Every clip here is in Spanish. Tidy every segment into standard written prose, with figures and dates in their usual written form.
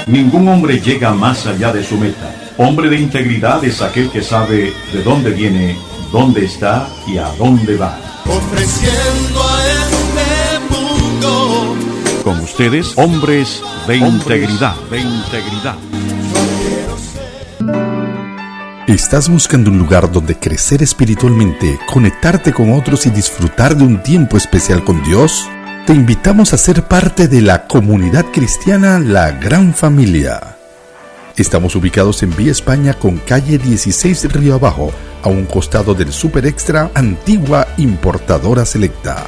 Ningún hombre llega más allá de su meta. Hombre de integridad es aquel que sabe de dónde viene, dónde está y a dónde va. Ofreciendo a este mundo. Con ustedes, hombres de integridad. ¿Estás buscando un lugar donde crecer espiritualmente, conectarte con otros y disfrutar de un tiempo especial con Dios? Te invitamos a ser parte de la comunidad cristiana La Gran Familia. Estamos ubicados en Vía España con calle 16 Río Abajo, a un costado del Super Extra, antigua importadora Selecta.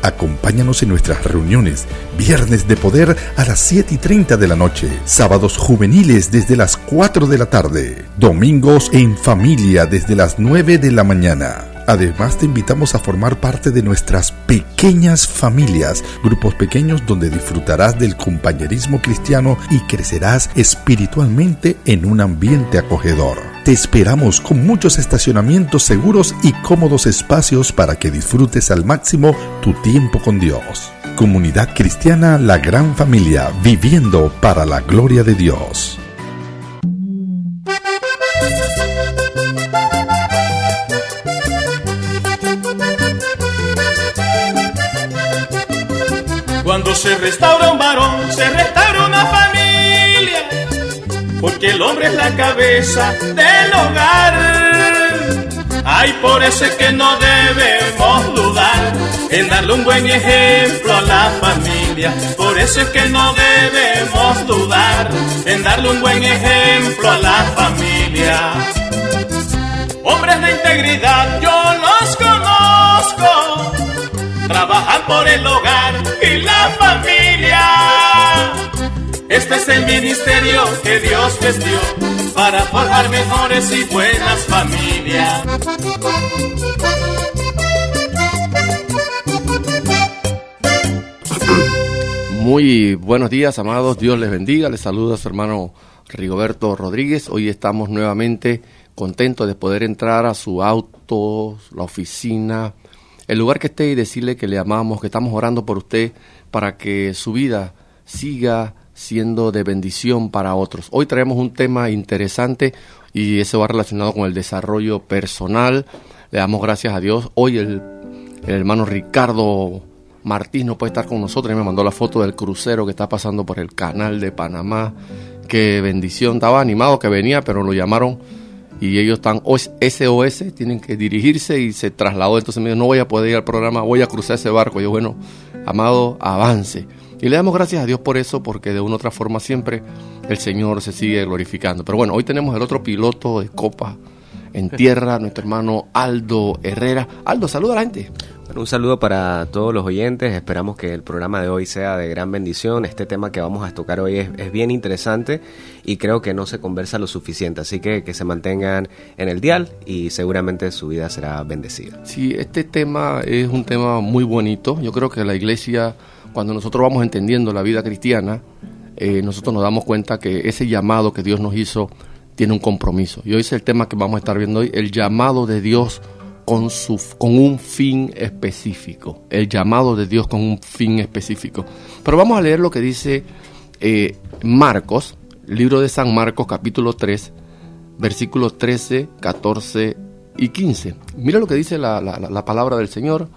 Acompáñanos en nuestras reuniones, viernes de poder a las 7:30 de la noche, sábados juveniles desde las 4 de la tarde, domingos en familia desde las 9 de la mañana. Además, te invitamos a formar parte de nuestras pequeñas familias, grupos pequeños donde disfrutarás del compañerismo cristiano y crecerás espiritualmente en un ambiente acogedor. Te esperamos con muchos estacionamientos seguros y cómodos espacios para que disfrutes al máximo tu tiempo con Dios. Comunidad Cristiana La Gran Familia, viviendo para la gloria de Dios. Cuando se restaura un varón, se restaura una familia, porque el hombre es la cabeza del hogar. Ay, por eso es que no debemos dudar en darle un buen ejemplo a la familia. Por eso es que no debemos dudar en darle un buen ejemplo a la familia. Hombres de integridad, yo los conozco, trabajan por el hogar y la familia. Este es el ministerio que Dios les dio para forjar mejores y buenas familias. Muy buenos días, amados. Dios les bendiga. Les saluda a su hermano Rigoberto Rodríguez. Hoy estamos nuevamente contentos de poder entrar a su auto, la oficina, el lugar que esté, y decirle que le amamos, que estamos orando por usted para que su vida siga siendo de bendición para otros. Hoy traemos un tema interesante y eso va relacionado con el desarrollo personal. Le damos gracias a Dios. Hoy el hermano Ricardo Martínez no puede estar con nosotros. Él me mandó la foto del crucero que está pasando por el canal de Panamá. Qué bendición. Estaba animado que venía, pero lo llamaron y ellos están SOS, tienen que dirigirse y se trasladó. Entonces me dijo, no voy a poder ir al programa, voy a cruzar ese barco. Y yo, bueno, amado, avance. Y le damos gracias a Dios por eso, porque de una u otra forma siempre el Señor se sigue glorificando. Pero bueno, hoy tenemos el otro piloto de Copa en Tierra, nuestro hermano Aldo Herrera. Aldo, saluda a la gente. Bueno, un saludo para todos los oyentes. Esperamos que el programa de hoy sea de gran bendición. Este tema que vamos a tocar hoy es bien interesante y creo que no se conversa lo suficiente. Así que se mantengan en el dial y seguramente su vida será bendecida. Sí, este tema es un tema muy bonito. Yo creo que la iglesia, cuando nosotros vamos entendiendo la vida cristiana, nosotros nos damos cuenta que ese llamado que Dios nos hizo tiene un compromiso. Y hoy es el tema que vamos a estar viendo hoy, el llamado de Dios con un fin específico. El llamado de Dios con un fin específico. Pero vamos a leer lo que dice Marcos, libro de San Marcos, capítulo 3, versículos 13, 14 y 15. Mira lo que dice la palabra del Señor.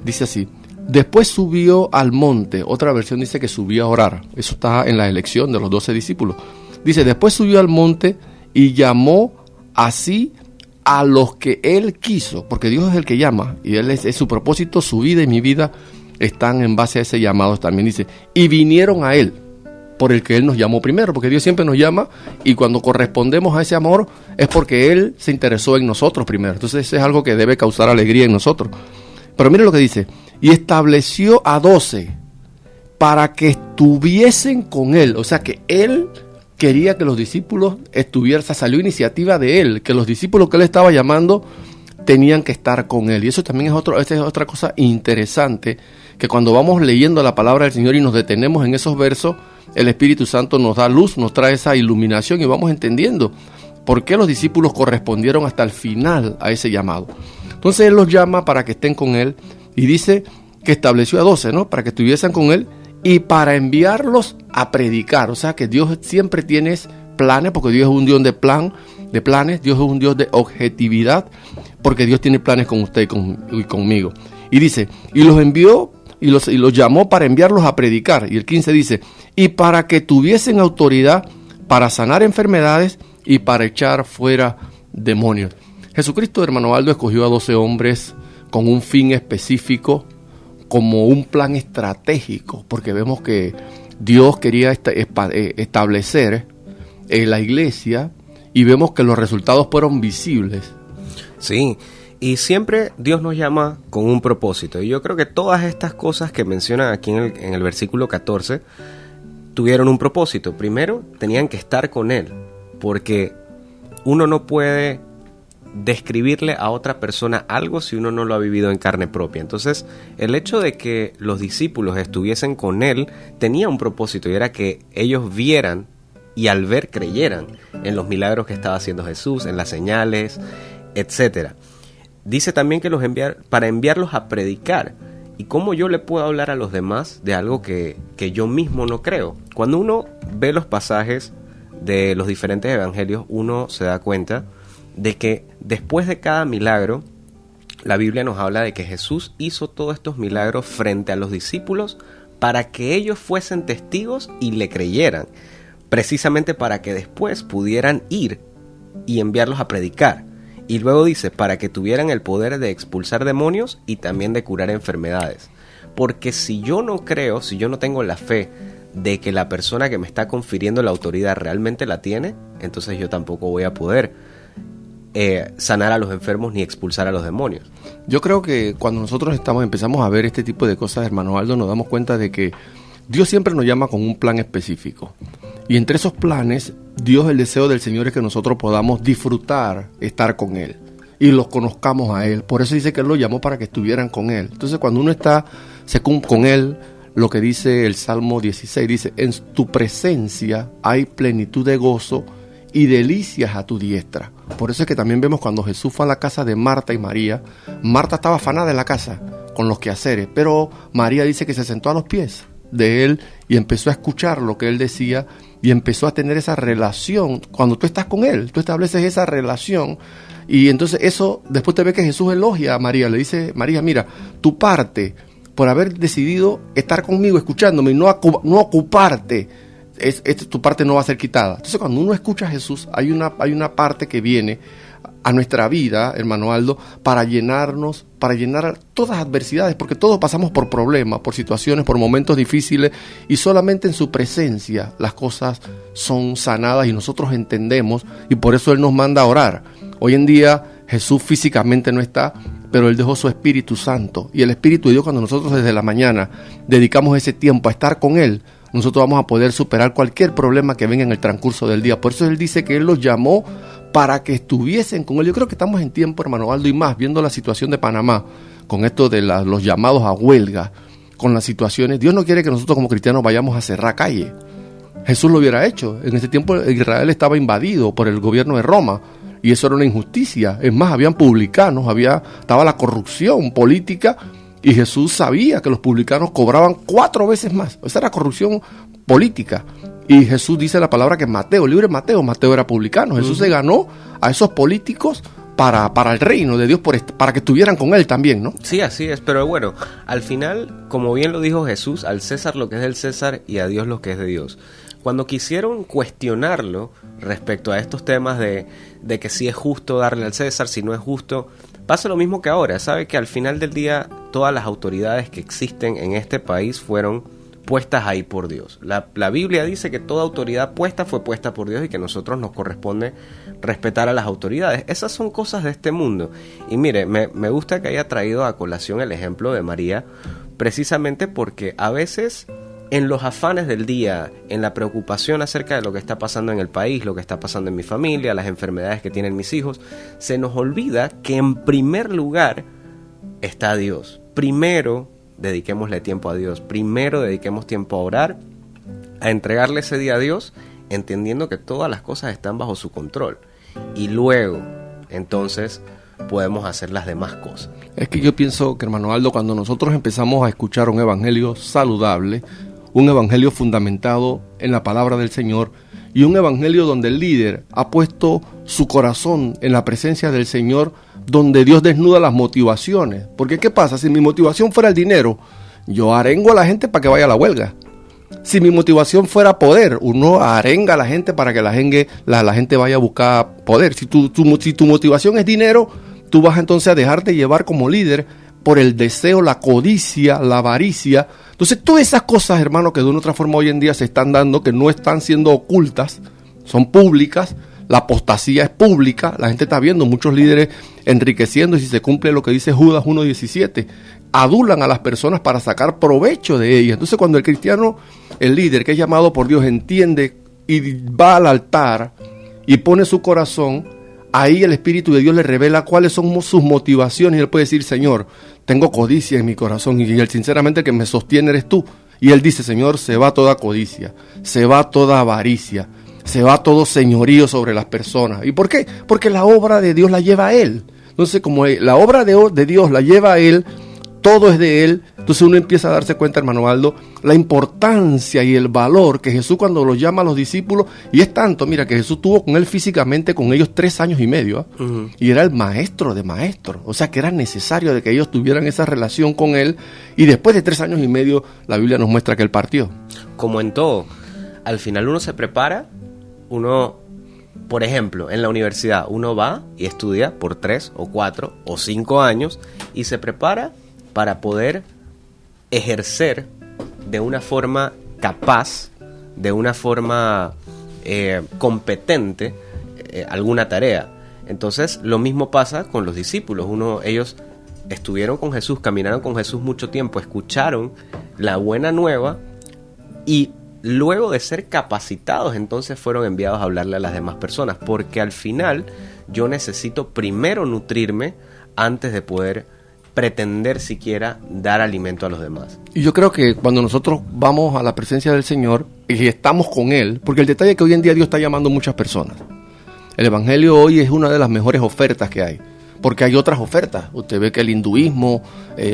Dice así: después subió al monte. Otra versión dice que subió a orar. Eso está en la elección de los 12 discípulos. Dice, después subió al monte y llamó así a los que Él quiso, porque Dios es el que llama, y Él es su propósito, su vida y mi vida están en base a ese llamado también. Dice, y vinieron a Él, por el que Él nos llamó primero, porque Dios siempre nos llama, y cuando correspondemos a ese amor, es porque Él se interesó en nosotros primero. Entonces eso es algo que debe causar alegría en nosotros. Pero mire lo que dice, y estableció a 12 para que estuviesen con Él. O sea que Él quería que los discípulos estuvieran, salió iniciativa de Él, que los discípulos que Él estaba llamando tenían que estar con Él. Y eso también es otra cosa interesante, que cuando vamos leyendo la palabra del Señor y nos detenemos en esos versos, el Espíritu Santo nos da luz, nos trae esa iluminación y vamos entendiendo por qué los discípulos correspondieron hasta el final a ese llamado. Entonces Él los llama para que estén con Él y dice que estableció a 12, ¿no? Para que estuviesen con Él y para enviarlos a predicar. O sea que Dios siempre tiene planes, porque Dios es un Dios de planes. Dios es un Dios de objetividad, porque Dios tiene planes con usted y conmigo. Y dice, y los envió y los llamó para enviarlos a predicar. Y el 15 dice, y para que tuviesen autoridad para sanar enfermedades y para echar fuera demonios. Jesucristo, hermano Aldo, escogió a 12 hombres con un fin específico, como un plan estratégico, porque vemos que Dios quería establecer la iglesia, y vemos que los resultados fueron visibles. Sí, y siempre Dios nos llama con un propósito, y yo creo que todas estas cosas que mencionan aquí en el versículo 14 tuvieron un propósito. Primero, tenían que estar con Él, porque uno no puede describirle a otra persona algo si uno no lo ha vivido en carne propia. Entonces, el hecho de que los discípulos estuviesen con Él tenía un propósito, y era que ellos vieran y al ver creyeran en los milagros que estaba haciendo Jesús, en las señales, etcétera. Dice también que para enviarlos a predicar. ¿Y cómo yo le puedo hablar a los demás de algo que yo mismo no creo? Cuando uno ve los pasajes de los diferentes evangelios, uno se da cuenta de que después de cada milagro, la Biblia nos habla de que Jesús hizo todos estos milagros frente a los discípulos para que ellos fuesen testigos y le creyeran, precisamente para que después pudieran ir y enviarlos a predicar. Y luego dice, para que tuvieran el poder de expulsar demonios y también de curar enfermedades. Porque si yo no creo, si yo no tengo la fe de que la persona que me está confiriendo la autoridad realmente la tiene, entonces yo tampoco voy a poder sanar a los enfermos ni expulsar a los demonios. Yo creo que cuando nosotros empezamos a ver este tipo de cosas, hermano Aldo, nos damos cuenta de que Dios siempre nos llama con un plan específico. Y entre esos planes, Dios, el deseo del Señor es que nosotros podamos disfrutar estar con Él y los conozcamos a Él. Por eso dice que Él los llamó para que estuvieran con Él. Entonces, cuando uno está con Él, lo que dice el Salmo 16, dice, en tu presencia hay plenitud de gozo y delicias a tu diestra. Por eso es que también vemos cuando Jesús fue a la casa de Marta y María, Marta estaba afanada en la casa con los quehaceres, pero María dice que se sentó a los pies de Él y empezó a escuchar lo que Él decía y empezó a tener esa relación. Cuando tú estás con Él, tú estableces esa relación, y entonces eso, después te ve que Jesús elogia a María, le dice, María, mira, tu parte por haber decidido estar conmigo, escuchándome y no ocuparte, tu parte no va a ser quitada. Entonces, cuando uno escucha a Jesús, hay una parte que viene a nuestra vida, hermano Aldo, para llenar todas las adversidades, porque todos pasamos por problemas, por situaciones, por momentos difíciles, y solamente en su presencia las cosas son sanadas y nosotros entendemos, y por eso Él nos manda a orar. Hoy en día Jesús físicamente no está, pero Él dejó su Espíritu Santo, y el Espíritu de Dios, cuando nosotros desde la mañana dedicamos ese tiempo a estar con Él, nosotros vamos a poder superar cualquier problema que venga en el transcurso del día. Por eso Él dice que Él los llamó para que estuviesen con Él. Yo creo que estamos en tiempo, hermano Aldo, y más viendo la situación de Panamá, con esto de los llamados a huelga, con las situaciones. Dios no quiere que nosotros como cristianos vayamos a cerrar calle. Jesús lo hubiera hecho. En ese tiempo Israel estaba invadido por el gobierno de Roma, y eso era una injusticia. Es más, habían publicanos, estaba la corrupción política, y Jesús sabía que los publicanos cobraban 4 veces más. Esa era corrupción política. Y Jesús dice la palabra que Mateo, el libro de Mateo era publicano. Jesús se ganó a esos políticos para el reino de Dios, para que estuvieran con Él también, ¿no? Sí, así es, pero bueno, al final, como bien lo dijo Jesús, al César lo que es del César y a Dios lo que es de Dios. Cuando quisieron cuestionarlo respecto a estos temas de que si es justo darle al César, si no es justo, pasa lo mismo que ahora. Sabe que al final del día todas las autoridades que existen en este país fueron puestas ahí por Dios. La Biblia dice que toda autoridad fue puesta por Dios, y que a nosotros nos corresponde respetar a las autoridades. Esas son cosas de este mundo. Y mire, me gusta que haya traído a colación el ejemplo de María, precisamente porque a veces en los afanes del día, en la preocupación acerca de lo que está pasando en el país, lo que está pasando en mi familia, las enfermedades que tienen mis hijos, se nos olvida que en primer lugar está Dios. Primero dediquémosle tiempo a Dios, primero dediquemos tiempo a orar, a entregarle ese día a Dios, entendiendo que todas las cosas están bajo su control, y luego entonces podemos hacer las demás cosas. Es que yo pienso que, hermano Aldo, cuando nosotros empezamos a escuchar un evangelio saludable, un evangelio fundamentado en la palabra del Señor y un evangelio donde el líder ha puesto su corazón en la presencia del Señor, donde Dios desnuda las motivaciones. Porque ¿qué pasa? Si mi motivación fuera el dinero, yo arengo a la gente para que vaya a la huelga. Si mi motivación fuera poder, uno arenga a la gente para que la gente vaya a buscar poder. Si tu motivación es dinero, tú vas entonces a dejarte llevar como líder por el deseo, la codicia, la avaricia. Entonces todas esas cosas, hermano, que de una u otra forma hoy en día se están dando, que no están siendo ocultas, son públicas. La apostasía es pública, la gente está viendo muchos líderes enriqueciendo, y si se cumple lo que dice Judas 1:17, adulan a las personas para sacar provecho de ellas. Entonces cuando el cristiano, el líder que es llamado por Dios, entiende y va al altar y pone su corazón, ahí el Espíritu de Dios le revela cuáles son sus motivaciones, y él puede decir: Señor, tengo codicia en mi corazón, y él sinceramente el que me sostiene eres tú. Y él dice: Señor, se va toda codicia, se va toda avaricia, se va todo señorío sobre las personas. ¿Y por qué? Porque la obra de Dios la lleva a él. Entonces, como la obra de Dios la lleva a él, todo es de él. Entonces uno empieza a darse cuenta, hermano Aldo, la importancia y el valor que Jesús cuando los llama a los discípulos, y es tanto, mira, que Jesús tuvo con él físicamente, con ellos 3 años y medio, y era el maestro de maestros, o sea que era necesario de que ellos tuvieran esa relación con él, y después de 3 años y medio, la Biblia nos muestra que él partió. Como en todo, al final uno se prepara, uno, por ejemplo, en la universidad, uno va y estudia por 3 o 4 o 5 años, y se prepara para poder ejercer de una forma capaz, de una forma competente alguna tarea. Entonces lo mismo pasa con los discípulos. Ellos estuvieron con Jesús, caminaron con Jesús mucho tiempo, escucharon la buena nueva, y luego de ser capacitados entonces fueron enviados a hablarle a las demás personas, porque al final yo necesito primero nutrirme antes de poder pretender siquiera dar alimento a los demás. Y yo creo que cuando nosotros vamos a la presencia del Señor y estamos con Él, porque el detalle es que hoy en día Dios está llamando a muchas personas. El Evangelio hoy es una de las mejores ofertas que hay, porque hay otras ofertas. Usted ve que el hinduismo,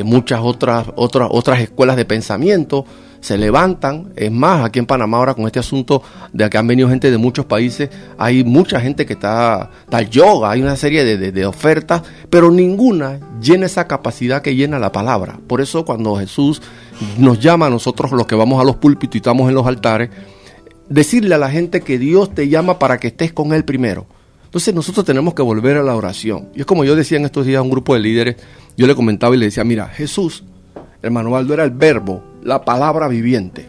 muchas otras escuelas de pensamiento se levantan. Es más, aquí en Panamá ahora con este asunto de que han venido gente de muchos países, hay mucha gente que está el yoga, hay una serie de ofertas, pero ninguna llena esa capacidad que llena la palabra. Por eso cuando Jesús nos llama a nosotros, los que vamos a los púlpitos y estamos en los altares, decirle a la gente que Dios te llama para que estés con Él primero. Entonces nosotros tenemos que volver a la oración. Y es como yo decía en estos días a un grupo de líderes, yo le comentaba y le decía: mira, Jesús, hermano Aldo, era el verbo, la palabra viviente.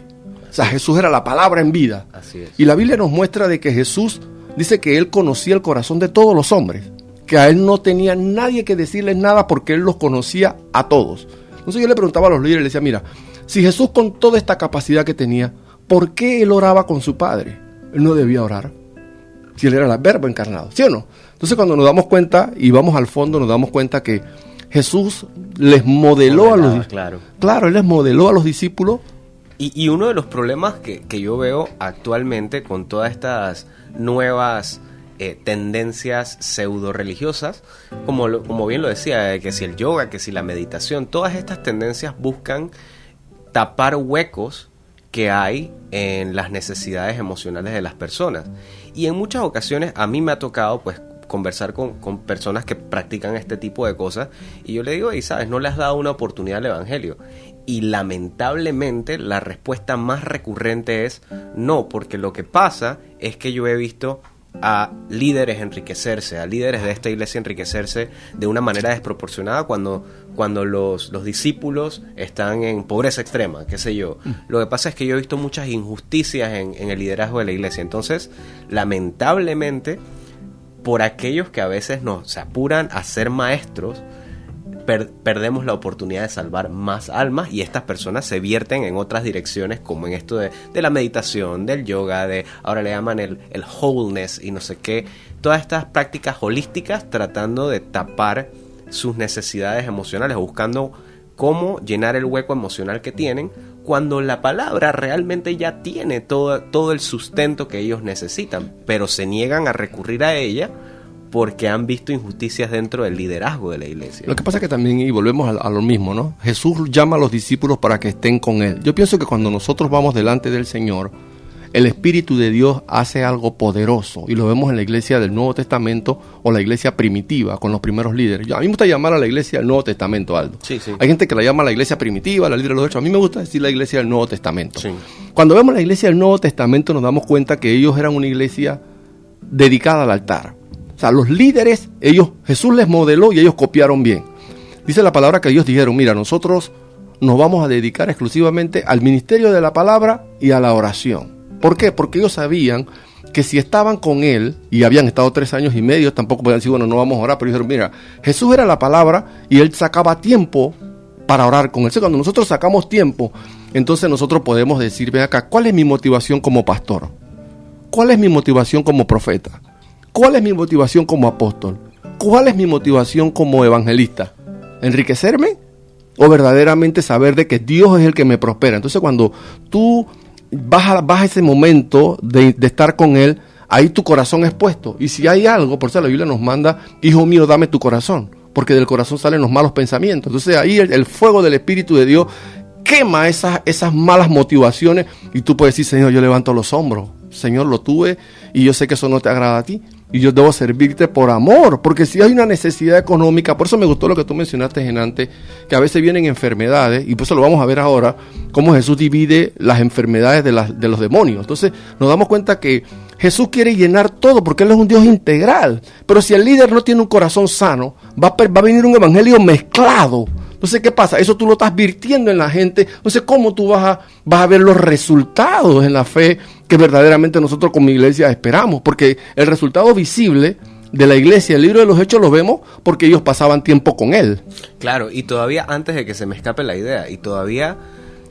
O sea, Jesús era la palabra en vida. Así es. Y la Biblia nos muestra de que Jesús dice que Él conocía el corazón de todos los hombres, que a Él no tenía nadie que decirles nada porque Él los conocía a todos. Entonces yo le preguntaba a los líderes, le decía: mira, si Jesús con toda esta capacidad que tenía, ¿por qué Él oraba con su Padre? Él no debía orar, si Él era el verbo encarnado, ¿sí o no? Entonces cuando nos damos cuenta y vamos al fondo, nos damos cuenta que Jesús les modeló a los discípulos. Claro, Él les modeló a los discípulos. Y uno de los problemas que yo veo actualmente con todas estas nuevas tendencias pseudo religiosas, como bien lo decía, que si el yoga, que si la meditación, todas estas tendencias buscan tapar huecos que hay en las necesidades emocionales de las personas. Y en muchas ocasiones a mí me ha tocado pues conversar con personas que practican este tipo de cosas, y yo le digo: y sabes, no le has dado una oportunidad al Evangelio. Y lamentablemente la respuesta más recurrente es no, porque lo que pasa es que yo he visto a líderes enriquecerse, a líderes de esta iglesia enriquecerse de una manera desproporcionada cuando los discípulos están en pobreza extrema, qué sé yo. Lo que pasa es que yo he visto muchas injusticias en el liderazgo de la iglesia. Entonces, lamentablemente, por aquellos que a veces se apuran a ser maestros, perdemos la oportunidad de salvar más almas, y estas personas se vierten en otras direcciones, como en esto de la meditación, del yoga, ahora le llaman el wholeness y no sé qué, todas estas prácticas holísticas tratando de tapar sus necesidades emocionales, buscando cómo llenar el hueco emocional que tienen, cuando la palabra realmente ya tiene todo el sustento que ellos necesitan, pero se niegan a recurrir a ella porque han visto injusticias dentro del liderazgo de la iglesia. Lo que pasa es que también, y volvemos a lo mismo, ¿no? Jesús llama a los discípulos para que estén con Él. Yo pienso que cuando nosotros vamos delante del Señor, el Espíritu de Dios hace algo poderoso, y lo vemos en la iglesia del Nuevo Testamento o la iglesia primitiva, con los primeros líderes. A mí me gusta llamar a la iglesia del Nuevo Testamento, Aldo. Sí, sí. Hay gente que la llama la iglesia primitiva, la líder de los hechos. A mí me gusta decir la iglesia del Nuevo Testamento. Sí. Cuando vemos la iglesia del Nuevo Testamento nos damos cuenta que ellos eran una iglesia dedicada al altar. O sea, los líderes, Jesús les modeló y ellos copiaron bien. Dice la palabra que ellos dijeron, mira, nosotros nos vamos a dedicar exclusivamente al ministerio de la palabra y a la oración. ¿Por qué? Porque ellos sabían que si estaban con Él, y habían estado 3 años y medio, tampoco podían decir, bueno, no vamos a orar, pero dijeron, mira, Jesús era la palabra y Él sacaba tiempo para orar con Él. Entonces, cuando nosotros sacamos tiempo, entonces nosotros podemos decir, ven acá, ¿cuál es mi motivación como pastor? ¿Cuál es mi motivación como profeta? ¿Cuál es mi motivación como apóstol? ¿Cuál es mi motivación como evangelista? ¿Enriquecerme? ¿O verdaderamente saber de que Dios es el que me prospera? Entonces, cuando tú vas a ese momento de estar con Él, ahí tu corazón es puesto. Y si hay algo, por eso la Biblia nos manda, hijo mío, dame tu corazón, porque del corazón salen los malos pensamientos. Entonces ahí el fuego del Espíritu de Dios quema esas malas motivaciones, y tú puedes decir, Señor, yo levanto los hombros. Señor, lo tuve y yo sé que eso no te agrada a ti, y yo debo servirte por amor, porque si hay una necesidad económica, por eso me gustó lo que tú mencionaste antes, que a veces vienen enfermedades, y por eso lo vamos a ver ahora, cómo Jesús divide las enfermedades de los demonios. Entonces nos damos cuenta que Jesús quiere llenar todo, porque Él es un Dios integral, pero si el líder no tiene un corazón sano, va a venir un evangelio mezclado. Entonces, ¿qué pasa? Eso tú lo estás virtiendo en la gente. Entonces, ¿cómo tú vas a ver los resultados en la fe que verdaderamente nosotros como iglesia esperamos? Porque el resultado visible de la iglesia, el libro de los Hechos, lo vemos porque ellos pasaban tiempo con Él. Claro, y todavía, antes de que se me escape la idea, y todavía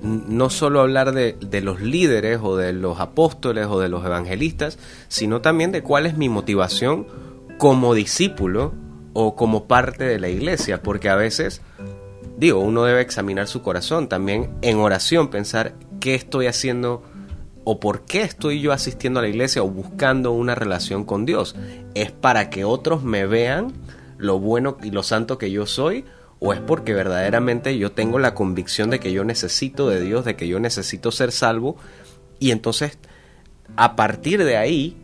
no solo hablar de los líderes o de los apóstoles o de los evangelistas, sino también de cuál es mi motivación como discípulo o como parte de la iglesia, porque a veces, uno debe examinar su corazón también en oración, pensar qué estoy haciendo o por qué estoy yo asistiendo a la iglesia o buscando una relación con Dios. ¿Es para que otros me vean lo bueno y lo santo que yo soy? ¿O es porque verdaderamente yo tengo la convicción de que yo necesito de Dios, de que yo necesito ser salvo? Y entonces, a partir de ahí,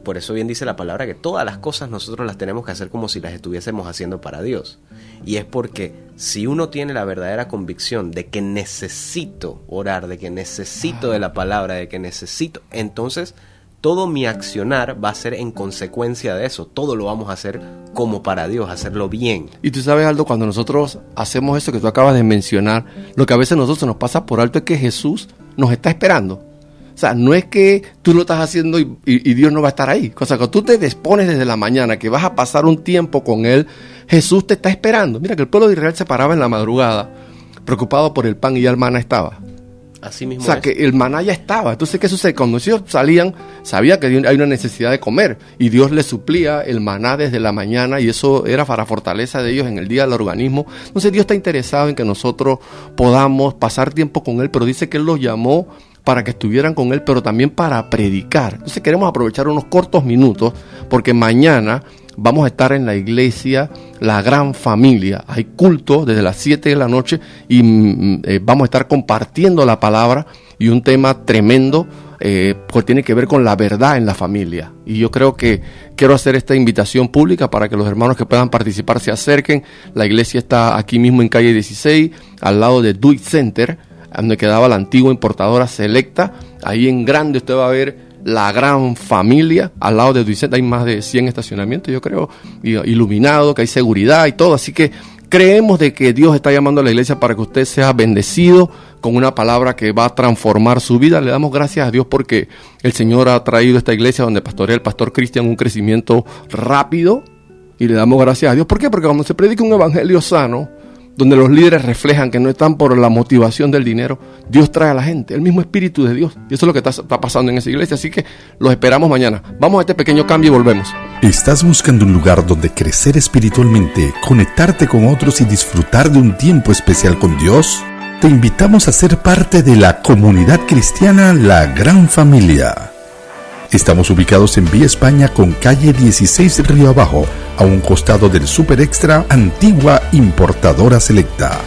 por eso bien dice la palabra que todas las cosas nosotros las tenemos que hacer como si las estuviésemos haciendo para Dios. Y es porque si uno tiene la verdadera convicción de que necesito orar, de que necesito de la palabra, de que necesito, entonces todo mi accionar va a ser en consecuencia de eso. Todo lo vamos a hacer como para Dios, hacerlo bien. Y tú sabes, Aldo, cuando nosotros hacemos eso que tú acabas de mencionar, lo que a veces nosotros nos pasa por alto es que Jesús nos está esperando. O sea, no es que tú lo estás haciendo y Dios no va a estar ahí. O sea, cuando tú te dispones desde la mañana que vas a pasar un tiempo con Él, Jesús te está esperando. Mira que el pueblo de Israel se paraba en la madrugada, preocupado por el pan, y ya el maná estaba. Así mismo. O sea, que el maná ya estaba. Entonces, ¿qué sucede? Cuando ellos salían, sabía que hay una necesidad de comer, y Dios les suplía el maná desde la mañana, y eso era para fortaleza de ellos en el día del organismo. Entonces, Dios está interesado en que nosotros podamos pasar tiempo con Él, pero dice que Él los llamó para que estuvieran con Él, pero también para predicar. Entonces queremos aprovechar unos cortos minutos, porque mañana vamos a estar en la iglesia La Gran Familia. Hay culto desde las 7 de la noche y vamos a estar compartiendo la palabra, y un tema tremendo porque tiene que ver con la verdad en la familia. Y yo creo que quiero hacer esta invitación pública para que los hermanos que puedan participar se acerquen. La iglesia está aquí mismo en calle 16, al lado de Duit Center, donde quedaba la antigua importadora Selecta. Ahí en grande usted va a ver La Gran Familia. Al lado de Duicenta hay más de 100 estacionamientos, yo creo, iluminado, que hay seguridad y todo. Así que creemos de que Dios está llamando a la iglesia para que usted sea bendecido con una palabra que va a transformar su vida. Le damos gracias a Dios porque el Señor ha traído a esta iglesia donde pastorea el pastor Cristian un crecimiento rápido, y le damos gracias a Dios. ¿Por qué? Porque cuando se predica un evangelio sano, donde los líderes reflejan que no están por la motivación del dinero, Dios trae a la gente, el mismo Espíritu de Dios. Y eso es lo que está pasando en esa iglesia. Así que los esperamos mañana. Vamos a este pequeño cambio y volvemos. ¿Estás buscando un lugar donde crecer espiritualmente, conectarte con otros y disfrutar de un tiempo especial con Dios? Te invitamos a ser parte de la comunidad cristiana La Gran Familia. Estamos ubicados en Vía España con calle 16 Río Abajo, a un costado del Super Extra, antigua importadora Selecta.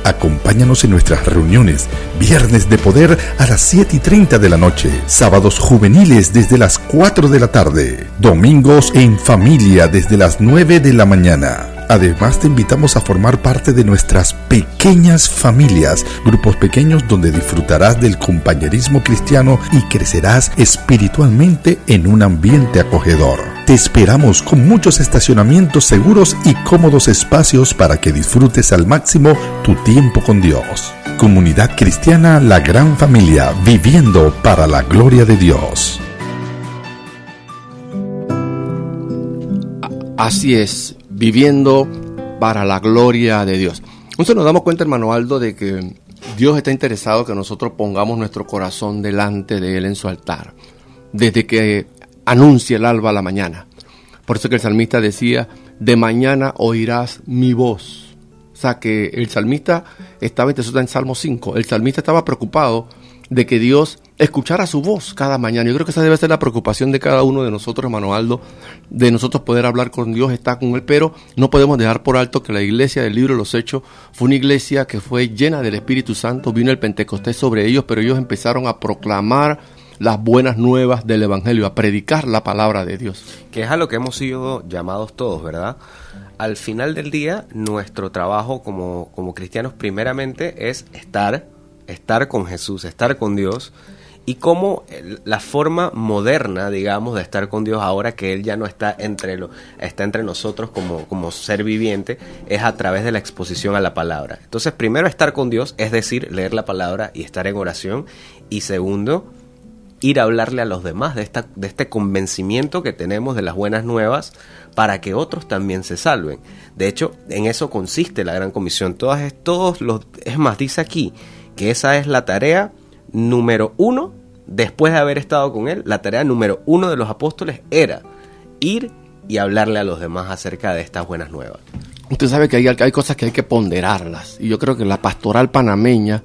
Acompáñanos en nuestras reuniones, viernes de poder a las 7:30 de la noche, sábados juveniles desde las 4 de la tarde, domingos en familia desde las 9 de la mañana. Además, te invitamos a formar parte de nuestras pequeñas familias, grupos pequeños donde disfrutarás del compañerismo cristiano y crecerás espiritualmente en un ambiente acogedor. Te esperamos con muchos estacionamientos seguros y cómodos espacios para que disfrutes al máximo tu tiempo con Dios. Comunidad Cristiana La Gran Familia, viviendo para la gloria de Dios. Así es, viviendo para la gloria de Dios. Entonces nos damos cuenta, hermano Aldo, de que Dios está interesado que nosotros pongamos nuestro corazón delante de Él en su altar, desde que anuncia el alba a la mañana. Por eso que el salmista decía, de mañana oirás mi voz. O sea que el salmista estaba, eso está en Salmo 5, el salmista estaba preocupado de que Dios escuchara su voz cada mañana. Yo creo que esa debe ser la preocupación de cada uno de nosotros, hermano Aldo, de nosotros poder hablar con Dios, estar con Él, pero no podemos dejar por alto que la iglesia del libro de los Hechos fue una iglesia que fue llena del Espíritu Santo, vino el Pentecostés sobre ellos, pero ellos empezaron a proclamar las buenas nuevas del Evangelio, a predicar la palabra de Dios. Que es a lo que hemos sido llamados todos, ¿verdad? Al final del día, nuestro trabajo como cristianos primeramente es estar con Jesús, estar con Dios. Y cómo la forma moderna, digamos, de estar con Dios ahora que Él ya no está entre nosotros como ser viviente, es a través de la exposición a la palabra. Entonces, primero, estar con Dios, es decir, leer la palabra y estar en oración. Y segundo, ir a hablarle a los demás de este convencimiento que tenemos de las buenas nuevas para que otros también se salven. De hecho, en eso consiste la Gran Comisión. Es más, dice aquí que esa es la tarea número 1, después de haber estado con Él, la tarea número 1 de los apóstoles era ir y hablarle a los demás acerca de estas buenas nuevas. Usted sabe que hay cosas que hay que ponderarlas, y yo creo que la pastoral panameña,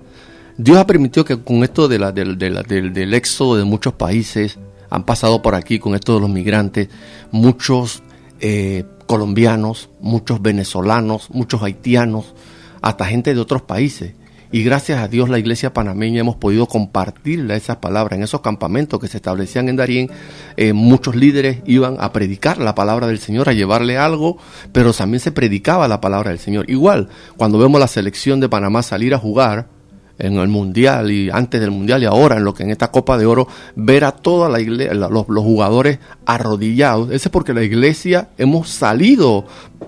Dios ha permitido que con esto del éxodo de muchos países, han pasado por aquí con esto de los migrantes, muchos colombianos, muchos venezolanos, muchos haitianos, hasta gente de otros países. Y gracias a Dios la iglesia panameña hemos podido compartirle esas palabras. En esos campamentos que se establecían en Darién, muchos líderes iban a predicar la palabra del Señor, a llevarle algo, pero también se predicaba la palabra del Señor. Igual, cuando vemos la selección de Panamá salir a jugar en el Mundial y antes del Mundial y ahora en esta Copa de Oro, ver a toda la iglesia, los jugadores arrodillados, eso es porque la iglesia hemos salido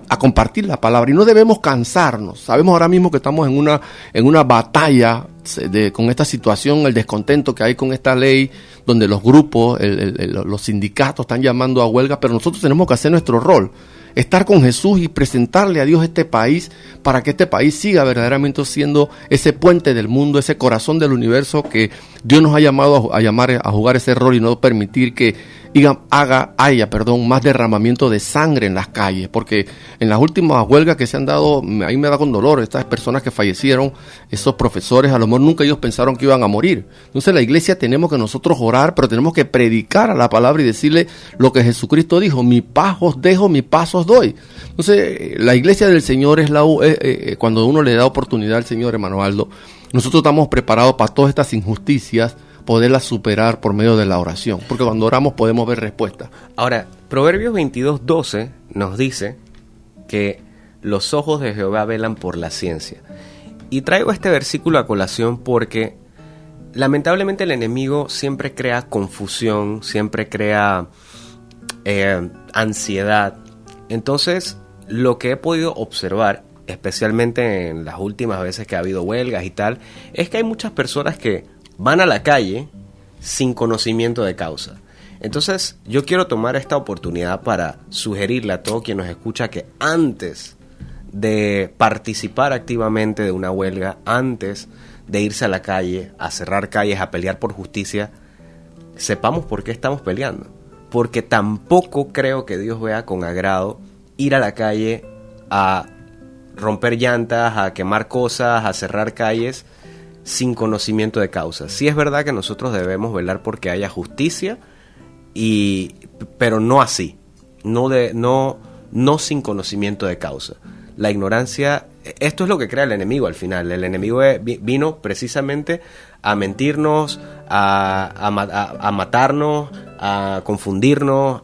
a compartir la palabra y no debemos cansarnos. Sabemos ahora mismo que estamos en una batalla con esta situación, el descontento que hay con esta ley, donde los grupos, los sindicatos están llamando a huelga, pero nosotros tenemos que hacer nuestro rol. Estar con Jesús y presentarle a Dios este país para que este país siga verdaderamente siendo ese puente del mundo, ese corazón del universo que Dios nos ha llamado a jugar ese rol y no permitir que haya más derramamiento de sangre en las calles, porque en las últimas huelgas que se han dado, ahí me da con dolor, estas personas que fallecieron, esos profesores, a lo mejor nunca ellos pensaron que iban a morir. Entonces la iglesia tenemos que nosotros orar, pero tenemos que predicar a la palabra y decirle lo que Jesucristo dijo, mi paz os dejo, mi paz os doy. Entonces la iglesia del Señor es cuando uno le da oportunidad al Señor, hermano Aldo, nosotros estamos preparados para todas estas injusticias, poderlas superar por medio de la oración, porque cuando oramos podemos ver respuesta. Ahora, Proverbios 22:12 nos dice que los ojos de Jehová velan por la ciencia. Y traigo este versículo a colación porque lamentablemente el enemigo siempre crea confusión, siempre crea ansiedad. Entonces, lo que he podido observar, especialmente en las últimas veces que ha habido huelgas y tal, es que hay muchas personas que van a la calle sin conocimiento de causa. Entonces, yo quiero tomar esta oportunidad para sugerirle a todo quien nos escucha que antes de participar activamente de una huelga, antes de irse a la calle, a cerrar calles, a pelear por justicia, sepamos por qué estamos peleando. Porque tampoco creo que Dios vea con agrado ir a la calle a romper llantas, a quemar cosas, a cerrar calles sin conocimiento de causa. Sí es verdad que nosotros debemos velar porque haya justicia pero no así, no sin conocimiento de causa. La ignorancia, esto es lo que crea el enemigo al final. El enemigo vino precisamente a mentirnos, a matarnos, a confundirnos,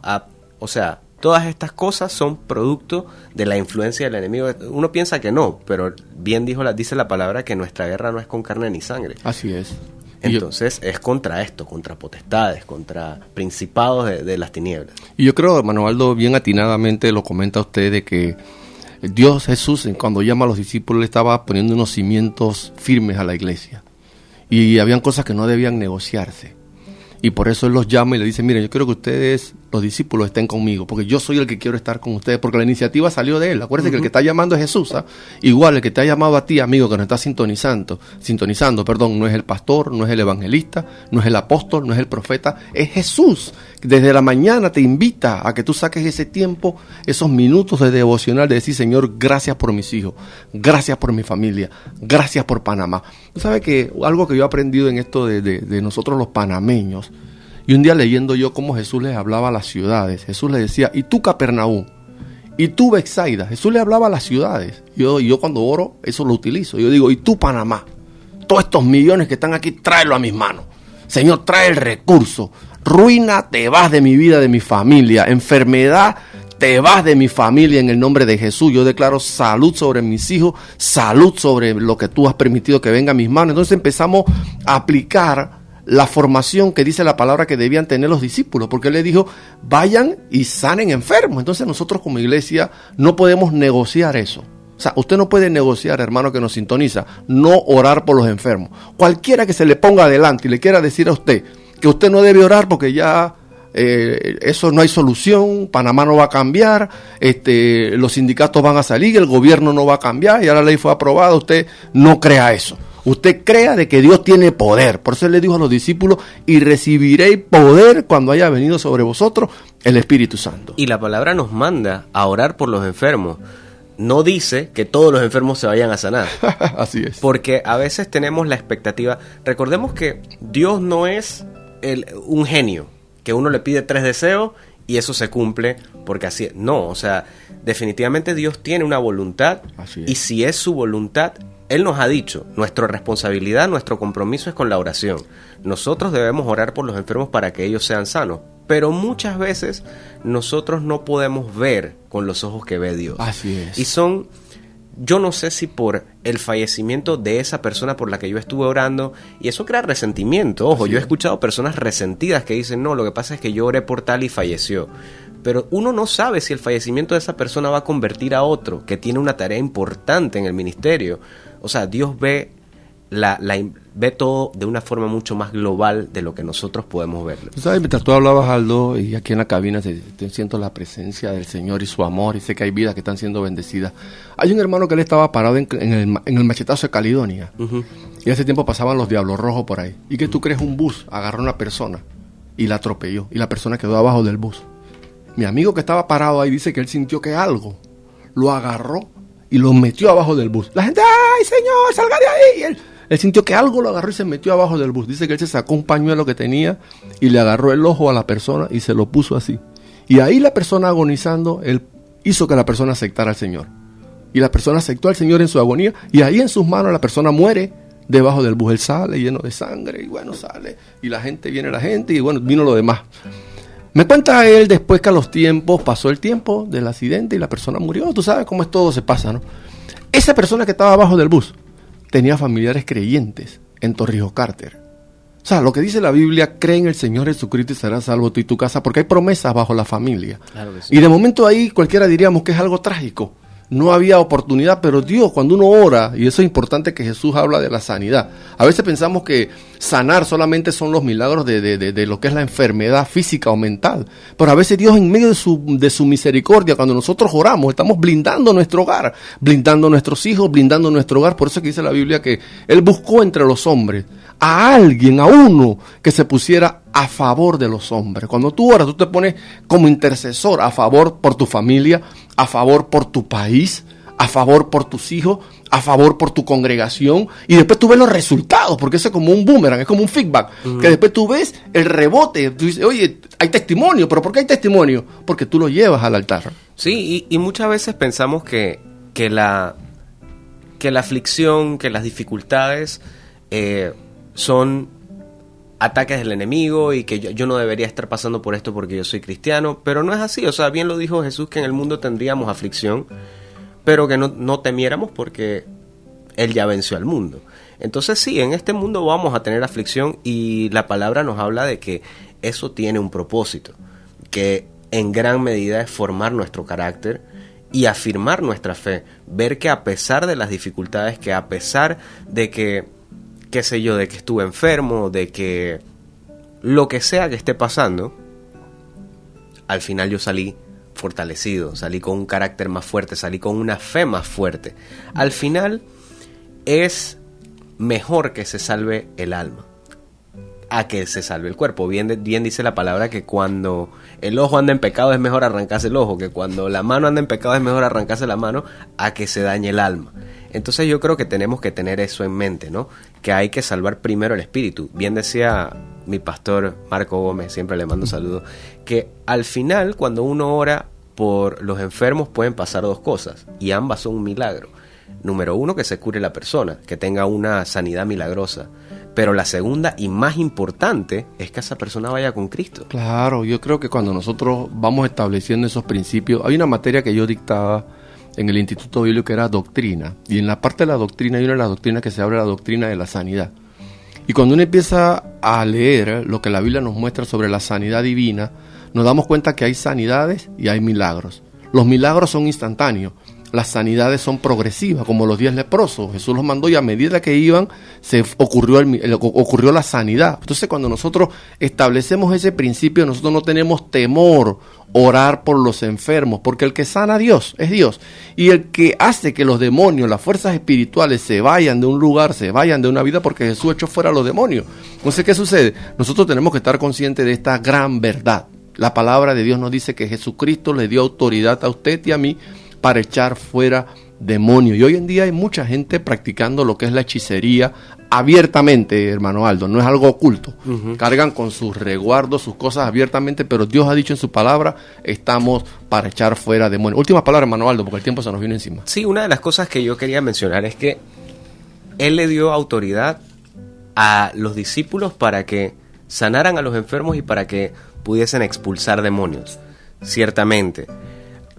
o sea, todas estas cosas son producto de la influencia del enemigo. Uno piensa que no, pero bien dice la palabra que nuestra guerra no es con carne ni sangre. Así es. Entonces es contra esto, contra potestades, contra principados de las tinieblas. Y yo creo, hermano Aldo, bien atinadamente lo comenta usted de que Dios Jesús, cuando llama a los discípulos, le estaba poniendo unos cimientos firmes a la iglesia. Y habían cosas que no debían negociarse. Y por eso Él los llama y le dice, miren, yo quiero que ustedes, los discípulos, estén conmigo, porque yo soy el que quiero estar con ustedes, porque la iniciativa salió de Él. Acuérdense que el que está llamando es Jesús, ¿ah? Igual el que te ha llamado a ti, amigo, que nos está sintonizando, no es el pastor, no es el evangelista, no es el apóstol, no es el profeta, es Jesús. Desde la mañana te invita a que tú saques ese tiempo, esos minutos de devocional, de decir, Señor, gracias por mis hijos, gracias por mi familia, gracias por Panamá. Tú sabes que algo que yo he aprendido en esto de nosotros los panameños, y un día leyendo yo cómo Jesús les hablaba a las ciudades, Jesús les decía, y tú Capernaum, y tú Betsaida, Jesús le hablaba a las ciudades. Yo cuando oro, eso lo utilizo. Yo digo, y tú Panamá, todos estos millones que están aquí, tráelo a mis manos. Señor, trae el recurso. Ruina, te vas de mi vida, de mi familia. Enfermedad, te vas de mi familia en el nombre de Jesús. Yo declaro salud sobre mis hijos, salud sobre lo que tú has permitido que venga a mis manos. Entonces empezamos a aplicar la formación que dice la palabra que debían tener los discípulos, porque Él les dijo, vayan y sanen enfermos. Entonces nosotros como iglesia no podemos negociar eso. O sea, usted no puede negociar, hermano que nos sintoniza, no orar por los enfermos. Cualquiera que se le ponga adelante y le quiera decir a usted que usted no debe orar porque ya eso no hay solución, Panamá no va a cambiar, los sindicatos van a salir, el gobierno no va a cambiar, ya la ley fue aprobada, usted no crea eso. Usted crea de que Dios tiene poder. Por eso Él le dijo a los discípulos, y recibiréis poder cuando haya venido sobre vosotros el Espíritu Santo. Y la palabra nos manda a orar por los enfermos. No dice que todos los enfermos se vayan a sanar. Así es. Porque a veces tenemos la expectativa. Recordemos que Dios no es un genio, que uno le pide 3 deseos y eso se cumple porque así es. No, o sea, definitivamente Dios tiene una voluntad. Así es. Y si es su voluntad, Él nos ha dicho, nuestra responsabilidad, nuestro compromiso es con la oración. Nosotros debemos orar por los enfermos para que ellos sean sanos. Pero muchas veces nosotros no podemos ver con los ojos que ve Dios. Así es. Y yo no sé si por el fallecimiento de esa persona por la que yo estuve orando, y eso crea resentimiento. Ojo, yo he escuchado personas resentidas que dicen, no, lo que pasa es que yo oré por tal y falleció. Pero uno no sabe si el fallecimiento de esa persona va a convertir a otro que tiene una tarea importante en el ministerio. O sea, Dios ve ve todo de una forma mucho más global de lo que nosotros podemos verlo. Tú sabes, mientras tú hablabas, Aldo, y aquí en la cabina siento la presencia del Señor y su amor, y sé que hay vidas que están siendo bendecidas. Hay un hermano que él estaba parado en el machetazo de Caledonia, y hace tiempo pasaban los diablos rojos por ahí. ¿Y qué tú crees? Un bus agarró a una persona y la atropelló, y la persona quedó abajo del bus. Mi amigo que estaba parado ahí dice que él sintió que algo lo agarró y lo metió abajo del bus. La gente, ¡ay, señor, salga de ahí! Él sintió que algo lo agarró y se metió abajo del bus. Dice que él se sacó un pañuelo que tenía y le agarró el ojo a la persona y se lo puso así. Y ahí la persona agonizando, él hizo que la persona aceptara al Señor. Y la persona aceptó al Señor en su agonía, y ahí en sus manos la persona muere debajo del bus. Él sale lleno de sangre, y bueno, sale. Y viene la gente, y bueno, vino lo demás. Me cuenta él después que a los tiempos, pasó el tiempo del accidente y la persona murió. Tú sabes cómo es, todo se pasa, ¿no? Esa persona que estaba abajo del bus tenía familiares creyentes en Torrijos Carter. O sea, lo que dice la Biblia, cree en el Señor Jesucristo y serás salvo tú y tu casa, porque hay promesas bajo la familia. Claro que sí. Y de momento ahí cualquiera diríamos que es algo trágico. No había oportunidad, pero Dios, cuando uno ora, y eso es importante que Jesús habla de la sanidad. A veces pensamos que sanar solamente son los milagros de lo que es la enfermedad física o mental. Pero a veces Dios, en medio de su misericordia, cuando nosotros oramos, estamos blindando nuestro hogar, blindando nuestros hijos, blindando nuestro hogar. Por eso es que dice la Biblia que Él buscó entre los hombres a alguien, a uno, que se pusiera a favor de los hombres. Cuando tú oras, tú te pones como intercesor a favor por tu familia, a favor por tu país, a favor por tus hijos, a favor por tu congregación y después tú ves los resultados, porque eso es como un boomerang, es como un feedback, que después tú ves el rebote, tú dices, oye, hay testimonio, pero ¿por qué hay testimonio? Porque tú lo llevas al altar. Sí, y muchas veces pensamos que la aflicción, que las dificultades son ataques del enemigo y que yo no debería estar pasando por esto porque yo soy cristiano, pero no es así. O sea, bien lo dijo Jesús, que en el mundo tendríamos aflicción, pero que no temiéramos porque Él ya venció al mundo. Entonces sí, en este mundo vamos a tener aflicción y la palabra nos habla de que eso tiene un propósito, que en gran medida es formar nuestro carácter y afirmar nuestra fe, ver que a pesar de las dificultades, que a pesar de que, qué sé yo, de que estuve enfermo, de que lo que sea que esté pasando, al final yo salí fortalecido, salí con un carácter más fuerte, salí con una fe más fuerte. Al final es mejor que se salve el alma a que se salve el cuerpo. Bien dice la palabra que cuando el ojo anda en pecado es mejor arrancarse el ojo, que cuando la mano anda en pecado es mejor arrancarse la mano a que se dañe el alma. Entonces yo creo que tenemos que tener eso en mente, ¿no? Que hay que salvar primero el espíritu. Bien decía mi pastor Marco Gómez, siempre le mando saludos, que al final cuando uno ora por los enfermos pueden pasar dos cosas y ambas son un milagro. Número uno, que se cure la persona, que tenga una sanidad milagrosa. Pero la segunda y más importante es que esa persona vaya con Cristo. Claro, yo creo que cuando nosotros vamos estableciendo esos principios, hay una materia que yo dictaba en el Instituto Bíblico que era doctrina, y en la parte de la doctrina hay una de las doctrinas que se habla de la doctrina de la sanidad. Y cuando uno empieza a leer lo que la Biblia nos muestra sobre la sanidad divina, nos damos cuenta que hay sanidades y hay milagros. Los milagros son instantáneos. Las sanidades son progresivas, como los 10 leprosos. Jesús los mandó y a medida que iban, ocurrió la sanidad. Entonces, cuando nosotros establecemos ese principio, nosotros no tenemos temor orar por los enfermos, porque el que sana a Dios es Dios. Y el que hace que los demonios, las fuerzas espirituales se vayan de un lugar, se vayan de una vida, porque Jesús echó fuera a los demonios. Entonces, ¿qué sucede? Nosotros tenemos que estar conscientes de esta gran verdad. La palabra de Dios nos dice que Jesucristo le dio autoridad a usted y a mí para echar fuera demonios. Y hoy en día hay mucha gente practicando lo que es la hechicería abiertamente, hermano Aldo, no es algo oculto. Cargan con sus resguardos, sus cosas abiertamente, pero Dios ha dicho en su palabra, estamos para echar fuera demonios. Última palabra, hermano Aldo, porque el tiempo se nos viene encima. Sí, una de las cosas que yo quería mencionar es que Él le dio autoridad a los discípulos para que sanaran a los enfermos y para que pudiesen expulsar demonios, ciertamente.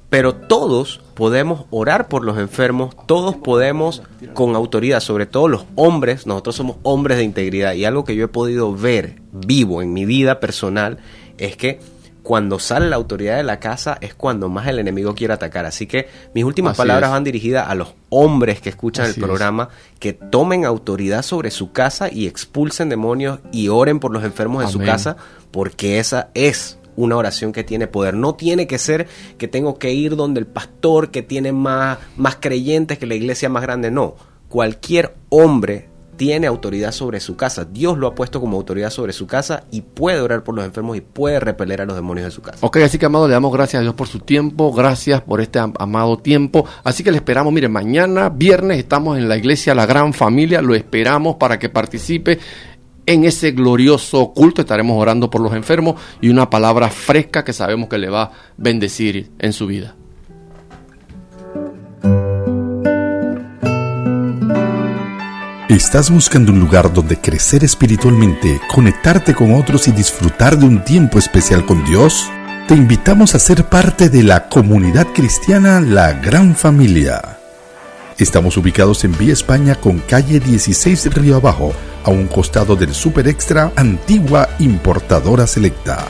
Pero todos podemos orar por los enfermos, todos podemos con autoridad, sobre todo los hombres, nosotros somos hombres de integridad, y algo que yo he podido ver vivo en mi vida personal es que cuando sale la autoridad de la casa es cuando más el enemigo quiere atacar. Así que mis últimas palabras van dirigidas a los hombres que escuchan el programa, que tomen autoridad sobre su casa y expulsen demonios y oren por los enfermos de su casa, porque esa es una oración que tiene poder. No tiene que ser que tengo que ir donde el pastor que tiene más creyentes, que la iglesia más grande. No, cualquier hombre tiene autoridad sobre su casa. Dios lo ha puesto como autoridad sobre su casa y puede orar por los enfermos y puede repeler a los demonios de su casa. Ok, así que, amado, le damos gracias a Dios por su tiempo, gracias por este amado tiempo. Así que le esperamos, mire, mañana viernes estamos en la iglesia La Gran Familia, lo esperamos para que participe en ese glorioso culto. Estaremos orando por los enfermos y una palabra fresca que sabemos que le va a bendecir en su vida. ¿Estás buscando un lugar donde crecer espiritualmente, conectarte con otros y disfrutar de un tiempo especial con Dios? Te invitamos a ser parte de la comunidad cristiana La Gran Familia. Estamos ubicados en Vía España con calle 16 Río Abajo, a un costado del Super Extra, antigua importadora Selecta.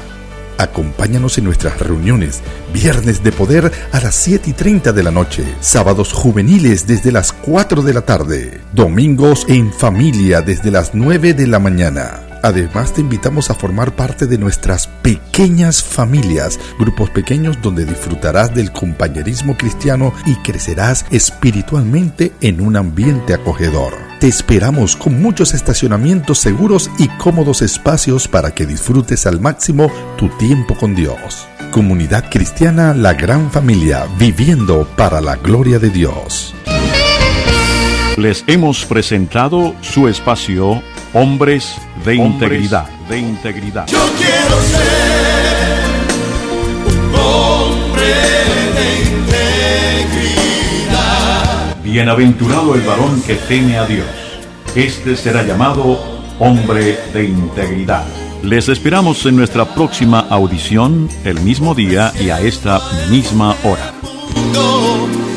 Acompáñanos en nuestras reuniones, viernes de poder a las 7:30 de la noche, sábados juveniles desde las 4 de la tarde, domingos en familia desde las 9 de la mañana. Además, te invitamos a formar parte de nuestras pequeñas familias, grupos pequeños donde disfrutarás del compañerismo cristiano y crecerás espiritualmente en un ambiente acogedor. Te esperamos con muchos estacionamientos seguros y cómodos espacios para que disfrutes al máximo tu tiempo con Dios. Comunidad Cristiana La Gran Familia, viviendo para la gloria de Dios. Les hemos presentado su espacio Hombres de Integridad. Yo quiero ser un hombre de integridad. Bienaventurado el varón que teme a Dios. Este será llamado hombre de integridad. Les esperamos en nuestra próxima audición, el mismo día y a esta misma hora. No.